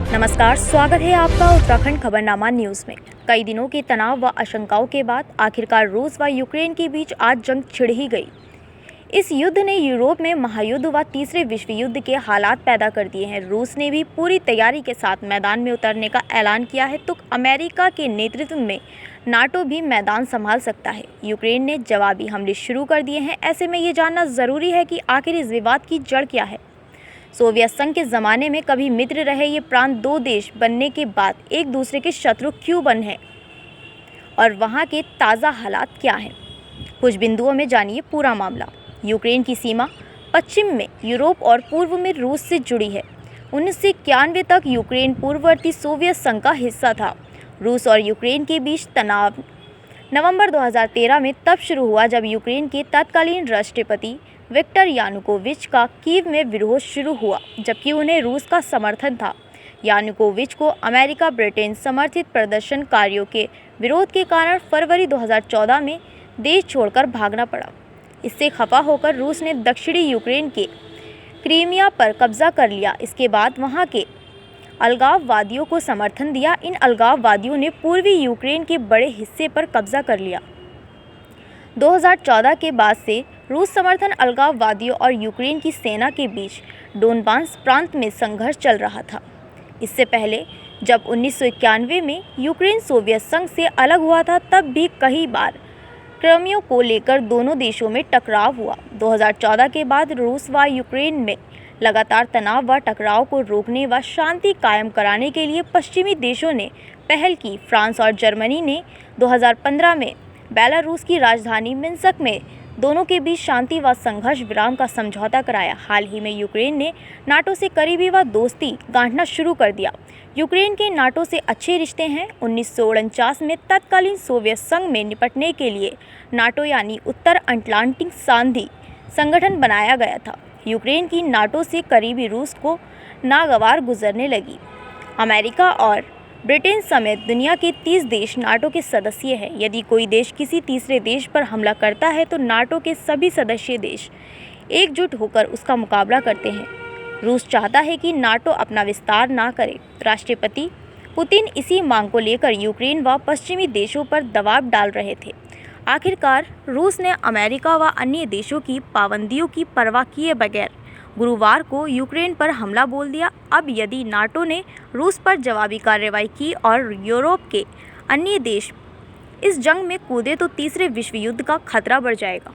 नमस्कार, स्वागत है आपका उत्तराखंड खबरनामा न्यूज़ में। कई दिनों के तनाव व आशंकाओं के बाद आखिरकार रूस व यूक्रेन के बीच आज जंग छिड़ ही गई। इस युद्ध ने यूरोप में महायुद्ध व तीसरे विश्व युद्ध के हालात पैदा कर दिए हैं। रूस ने भी पूरी तैयारी के साथ मैदान में उतरने का ऐलान किया है, तो अमेरिका के नेतृत्व में नाटो भी मैदान संभाल सकता है। यूक्रेन ने जवाबी हमले शुरू कर दिए हैं। ऐसे में ये जानना ज़रूरी है कि आखिर इस विवाद की जड़ क्या है। सोवियत संघ के ज़माने में कभी मित्र रहे ये प्रांत दो देश बनने के बाद एक दूसरे के शत्रु क्यों बने हैं और वहाँ के ताज़ा हालात क्या हैं। कुछ बिंदुओं में जानिए पूरा मामला। यूक्रेन की सीमा पश्चिम में यूरोप और पूर्व में रूस से जुड़ी है। 1991 तक यूक्रेन पूर्ववर्ती सोवियत संघ का हिस्सा था। रूस और यूक्रेन के बीच तनाव नवंबर 2013 में तब शुरू हुआ जब यूक्रेन के तत्कालीन राष्ट्रपति विक्टर यानुकोविच का कीव में विरोध शुरू हुआ, जबकि उन्हें रूस का समर्थन था। यानुकोविच को अमेरिका ब्रिटेन समर्थित प्रदर्शनकारियों के विरोध के कारण फरवरी 2014 में देश छोड़कर भागना पड़ा। इससे खफा होकर रूस ने दक्षिणी यूक्रेन के क्रीमिया पर कब्जा कर लिया। इसके बाद वहां के अलगाववादियों को समर्थन दिया। इन अलगाववादियों ने पूर्वी यूक्रेन के बड़े हिस्से पर कब्जा कर लिया। 2014 के बाद से रूस समर्थन अलगाववादियों और यूक्रेन की सेना के बीच डोनबास प्रांत में संघर्ष चल रहा था। इससे पहले जब 1991 में यूक्रेन सोवियत संघ से अलग हुआ था, तब भी कई बार क्रिमिया को लेकर दोनों देशों में टकराव हुआ। 2014 के बाद रूस व यूक्रेन में लगातार तनाव व टकराव को रोकने व शांति कायम कराने के लिए पश्चिमी देशों ने पहल की। फ्रांस और जर्मनी ने 2015 में बेलारूस की राजधानी मिन्स्क में दोनों के बीच शांति व संघर्ष विराम का समझौता कराया। हाल ही में यूक्रेन ने नाटो से करीबी व दोस्ती गांठना शुरू कर दिया। यूक्रेन के नाटो से अच्छे रिश्ते हैं। 1949 में तत्कालीन सोवियत संघ में निपटने के लिए नाटो यानी उत्तर अटलांटिक संधि संगठन बनाया गया था। यूक्रेन की नाटो से करीबी रूस को नागवार गुजरने लगी। अमेरिका और ब्रिटेन समेत दुनिया के 30 देश नाटो के सदस्य हैं। यदि कोई देश किसी तीसरे देश पर हमला करता है तो नाटो के सभी सदस्य देश एकजुट होकर उसका मुकाबला करते हैं। रूस चाहता है कि नाटो अपना विस्तार ना करे। राष्ट्रपति पुतिन इसी मांग को लेकर यूक्रेन व पश्चिमी देशों पर दबाव डाल रहे थे। आखिरकार रूस ने अमेरिका व अन्य देशों की पाबंदियों की परवाह किए बगैर गुरुवार को यूक्रेन पर हमला बोल दिया। अब यदि नाटो ने रूस पर जवाबी कार्रवाई की और यूरोप के अन्य देश इस जंग में कूदे तो तीसरे विश्व युद्ध का खतरा बढ़ जाएगा।